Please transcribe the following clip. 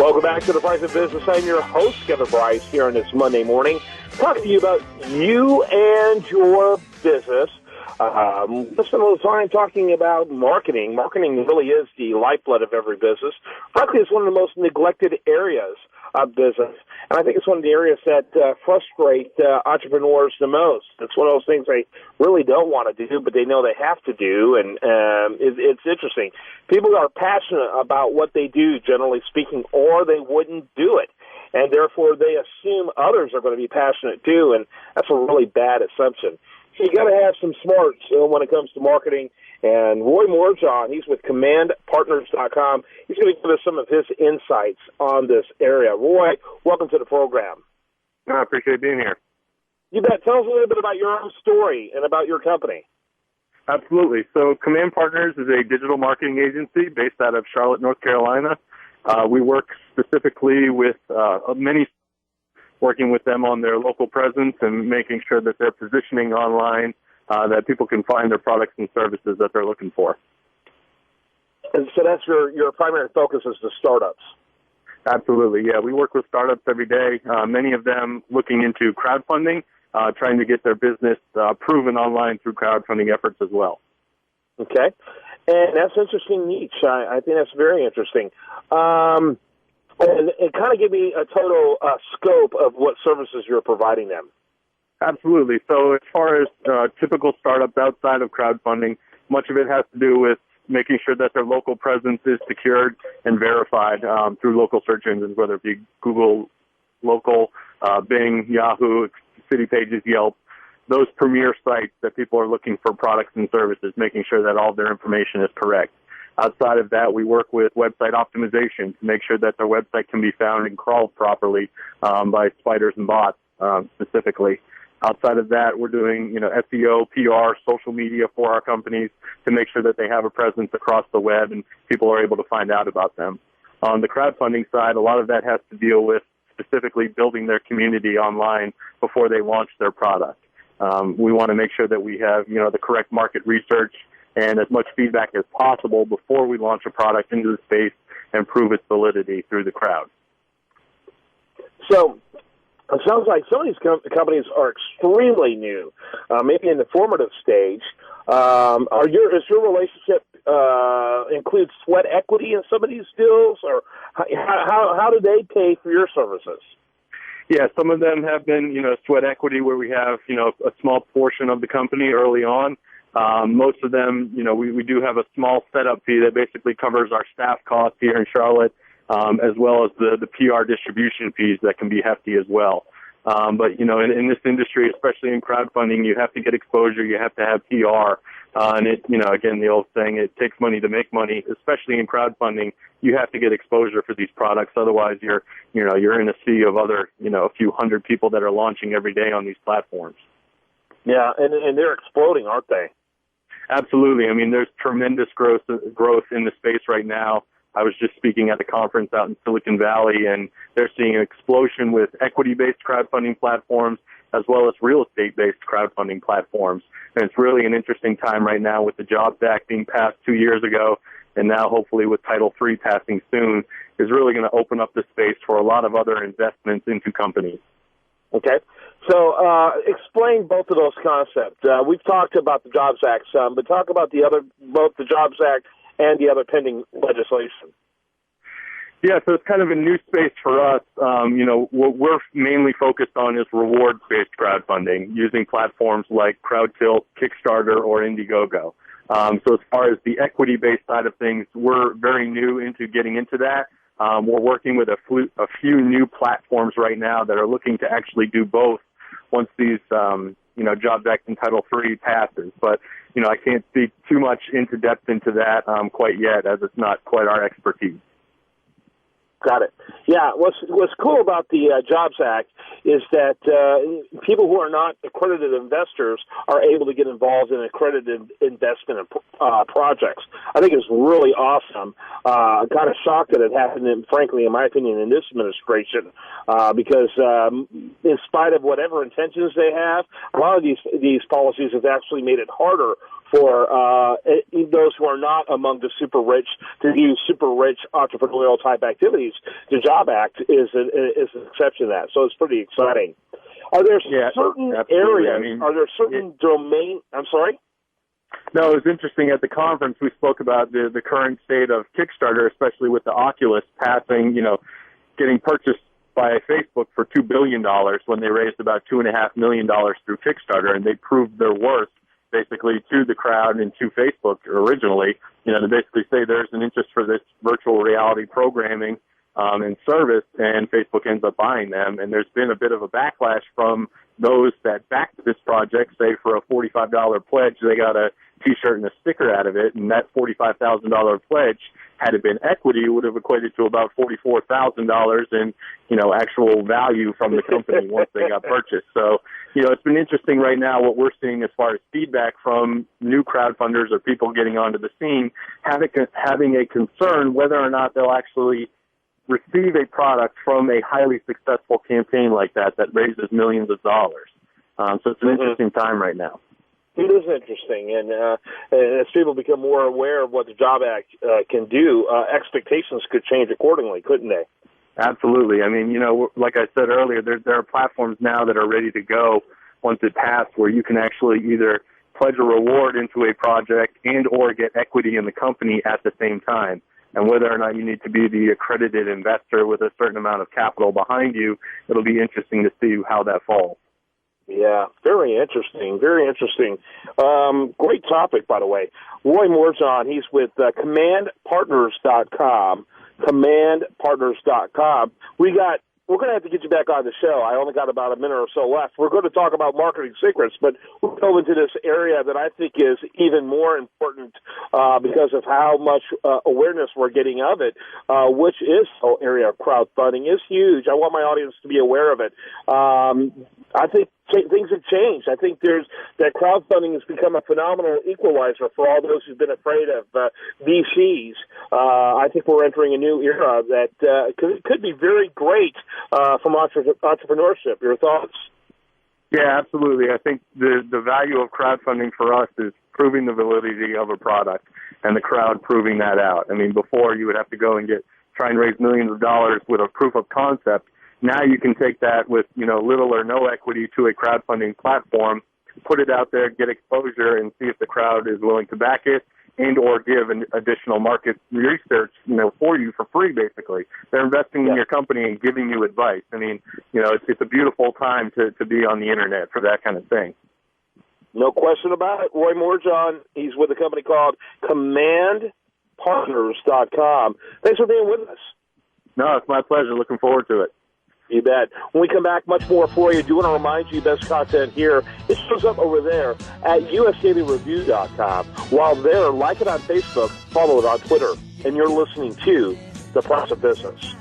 Welcome back to The Price of Business. I'm your host, Kevin Bryce, here on this Monday morning, talking to you about you and your business. Spend a little time talking about marketing. Marketing really is the lifeblood of every business. Frankly, it's one of the most neglected areas of business, and I think it's one of the areas that frustrate entrepreneurs the most. It's one of those things they really don't want to do, but they know they have to do, and it's interesting. People are passionate about what they do, generally speaking, or they wouldn't do it, and therefore they assume others are going to be passionate too, and that's a really bad assumption. So you got to have some smarts when it comes to marketing. And Roy Morejon, he's with CommandPartners.com. He's going to give us some of his insights on this area. Roy, welcome to the program. I appreciate being here. You bet. Tell us a little bit about your own story and about your company. Absolutely. So Command Partners is a digital marketing agency based out of Charlotte, North Carolina. We work specifically with many, working with them on their local presence and making sure that they're positioning online, that people can find their products and services that they're looking for. And so that's your primary focus is the startups. Absolutely, yeah. We work with startups every day, many of them looking into crowdfunding, trying to get their business proven online through crowdfunding efforts as well. Okay. And that's an interesting niche. I think that's very interesting. And kind of give me a total scope of what services you're providing them. Absolutely. So as far as typical startups outside of crowdfunding, much of it has to do with making sure that their local presence is secured and verified through local search engines, whether it be Google, local, Bing, Yahoo, City Pages, Yelp, those premier sites that people are looking for products and services, making sure that all of their information is correct. Outside of that, we work with website optimization to make sure that their website can be found and crawled properly by spiders and bots specifically. Outside of that, we're doing, SEO, PR, social media for our companies to make sure that they have a presence across the web and people are able to find out about them. On the crowdfunding side, a lot of that has to deal with specifically building their community online before they launch their product. We want to make sure that we have, the correct market research and as much feedback as possible before we launch a product into the space and prove its validity through the crowd. So it sounds like some of these companies are extremely new, maybe in the formative stage. Is your relationship include sweat equity in some of these deals, or how do they pay for your services? Yeah, some of them have been, sweat equity where we have, a small portion of the company early on. Most of them, we do have a small setup fee that basically covers our staff costs here in Charlotte, as well as the PR distribution fees that can be hefty as well. But, in this industry, especially in crowdfunding, you have to get exposure, you have to have PR. And again, the old saying, it takes money to make money, especially in crowdfunding. You have to get exposure for these products. Otherwise, you're in a sea of other, a few hundred people that are launching every day on these platforms. Yeah, and they're exploding, aren't they? Absolutely. I mean, there's tremendous growth in the space right now. I was just speaking at a conference out in Silicon Valley, and they're seeing an explosion with equity-based crowdfunding platforms as well as real estate-based crowdfunding platforms. And it's really an interesting time right now with the Jobs Act being passed 2 years ago, and now hopefully with Title III passing soon, is really going to open up the space for a lot of other investments into companies. Okay. So explain both of those concepts. We've talked about the Jobs Act some, but talk about both the Jobs Act and the other pending legislation. Yeah, so it's kind of a new space for us. What we're mainly focused on is rewards-based crowdfunding using platforms like Crowdtilt, Kickstarter, or Indiegogo. So as far as the equity-based side of things, we're very new into getting into that. We're working with a few new platforms right now that are looking to actually do both once these, Jobs Act and Title III passes. But, I can't speak too much into depth into that quite yet, as it's not quite our expertise. Got it. Yeah, what's cool about the Jobs Act is that people who are not accredited investors are able to get involved in accredited investment projects. I think it's really awesome. I'm kind of shocked that it happened, frankly, in my opinion, in this administration, because in spite of whatever intentions they have, a lot of these policies have actually made it harder those who are not among the super rich to do super rich entrepreneurial type activities. The Job Act is an exception to that, so it's pretty exciting. Are there certain areas? Are there certain domain? I'm sorry. No, it was interesting. At the conference, we spoke about the current state of Kickstarter, especially with the Oculus passing, getting purchased by Facebook for $2 billion when they raised about $2.5 million through Kickstarter, and they proved their worth basically to the crowd and to Facebook originally, to basically say there's an interest for this virtual reality programming and service, and Facebook ends up buying them. And there's been a bit of a backlash from those that backed this project. Say for a $45 pledge, they got a T-shirt and a sticker out of it, and that $45,000 pledge, had it been equity, would have equated to about $44,000 in, actual value from the company once they got purchased. So, it's been interesting right now what we're seeing as far as feedback from new crowdfunders or people getting onto the scene, having a concern whether or not they'll actually receive a product from a highly successful campaign like that raises millions of dollars. So it's an interesting time right now. It is interesting, and as people become more aware of what the Job Act can do, expectations could change accordingly, couldn't they? Absolutely. I mean, like I said earlier, there are platforms now that are ready to go once it passed where you can actually either pledge a reward into a project and or get equity in the company at the same time. And whether or not you need to be the accredited investor with a certain amount of capital behind you, it'll be interesting to see how that falls. Yeah, very interesting, very interesting. Great topic, by the way. Roy Morejon, he's with commandpartners.com, commandpartners.com. We're going to have to get you back on the show. I only got about a minute or so left. We're going to talk about marketing secrets, but we'll go into this area that I think is even more important because of how much awareness we're getting of it, which is the area of crowdfunding is huge. I want my audience to be aware of it. I think things have changed. I think that crowdfunding has become a phenomenal equalizer for all those who've been afraid of VCs. I think we're entering a new era that could be very great from entrepreneurship. Your thoughts? Yeah, absolutely. I think the value of crowdfunding for us is proving the validity of a product and the crowd proving that out. I mean, before you would have to go and try and raise millions of dollars with a proof of concept. Now you can take that with, little or no equity to a crowdfunding platform, put it out there, get exposure, and see if the crowd is willing to back it and or give an additional market research, for you for free, basically. They're investing in your company and giving you advice. I mean, it's a beautiful time to be on the Internet for that kind of thing. No question about it. Roy Morejon, he's with a company called commandpartners.com. Thanks for being with us. No, it's my pleasure. Looking forward to it. You bet. When we come back, much more for you. I do want to remind you, best content here, it shows up over there at usdailyreview.com. While there, like it on Facebook, follow it on Twitter, and you're listening to The Price of Business.